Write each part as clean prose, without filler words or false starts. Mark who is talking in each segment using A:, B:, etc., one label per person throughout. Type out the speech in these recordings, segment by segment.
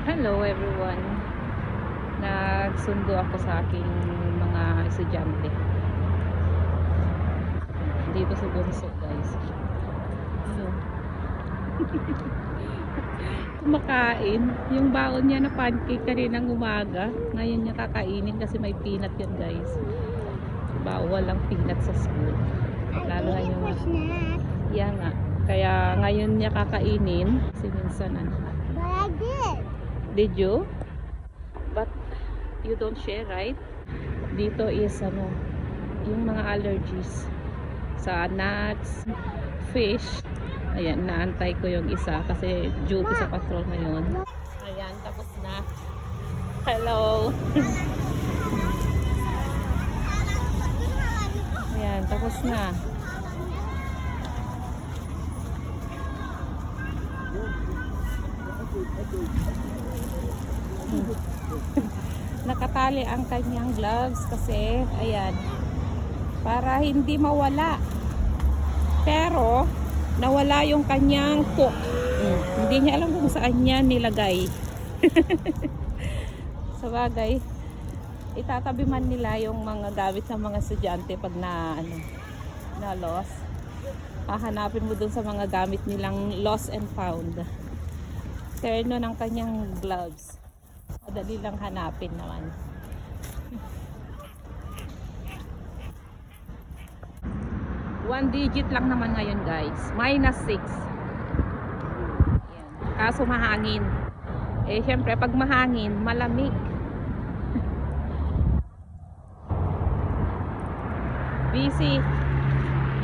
A: Hello everyone. Nagsundo ako sa aking mga estudyante. Dito sa Bunso, guys. Ayun. Kumakain. Yung baon niya na pancake kaninang umaga. Ngayon niya kakainin kasi may peanut yan, guys. Bawal ang peanut sa school. Lalo na yung yan nga. Kaya ngayon niya kakainin kasi minsan ano.
B: But I did.
A: Did you? But you don't share, right? Dito is ano, yung mga allergies sa nuts, fish. Ayan, naantay ko yung isa kasi duty sa patrol ngayon. Ayan, tapos na. Hello. Ayan, tapos na. Nakatali ang kanyang gloves kasi ayan, para hindi mawala, pero nawala yung kanyang hook. Hindi niya alam kung saan niya nilagay. Sa bagay, itatabi man nila yung mga gamit ng mga estudyante pag na lost. Hahanapin mo dun sa mga gamit nilang lost and found. Terno ng kanyang gloves. Madali lang hanapin naman. One digit lang naman ngayon, guys. -6. Yan. Kaso mahangin. Eh, syempre, pag mahangin, malamig. Busy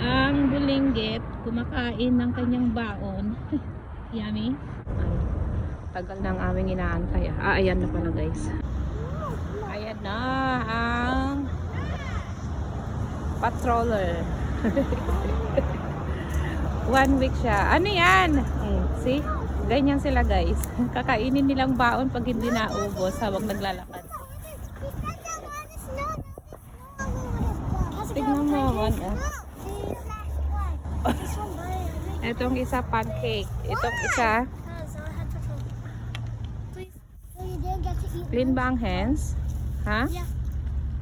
A: ang bulinggit kumakain ng kanyang baon. Yummy. Tagal na ang aming inaantay. Ayan na pala, guys. Ayan na ang patroller. 1 week siya. Ano yan? See? Ganyan sila, guys. Kakainin nilang baon pag hindi naubos habang naglalakad. Tignan mo naman. Itong isa pancake. Itong isa clean ba ang hands? Ha?
B: Yeah.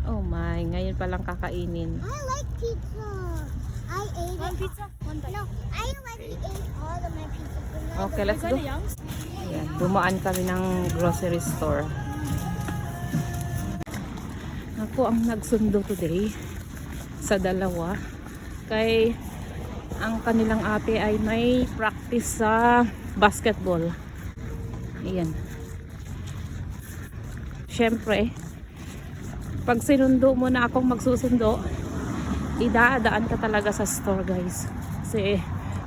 A: Oh my, ngayon pa lang kakainin.
B: I like pizza. I ate one pizza, one bite. No, I already ate all of my pizza.
A: Okay, let's go. Ayan, dumaan kami ng grocery store. Ako ang nagsundo today sa dalawa. Kay ang kanilang ate ay may practice sa basketball. Ayan. Siyempre, pag sinundo mo na akong magsusundo, idadaan ka talaga sa store, guys. Kasi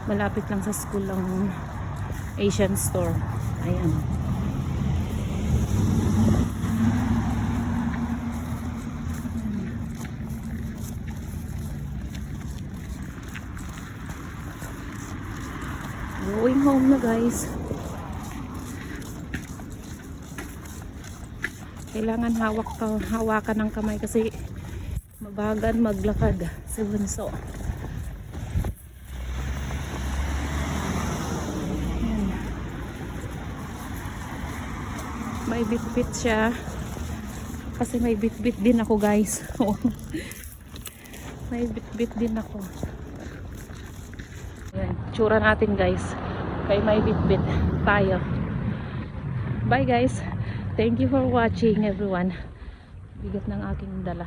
A: malapit lang sa school lang Asian store. Ayan. Going home na, guys. Kailangan hawakan ng kamay kasi mabagal maglakad sa bunso. May bit-bit siya kasi may bit-bit din ako, guys. May bit-bit din ako. Ayan, tsura natin, guys, kay may bit-bit tayo. Bye, guys. Thank you for watching, everyone. Bigat ng aking dala.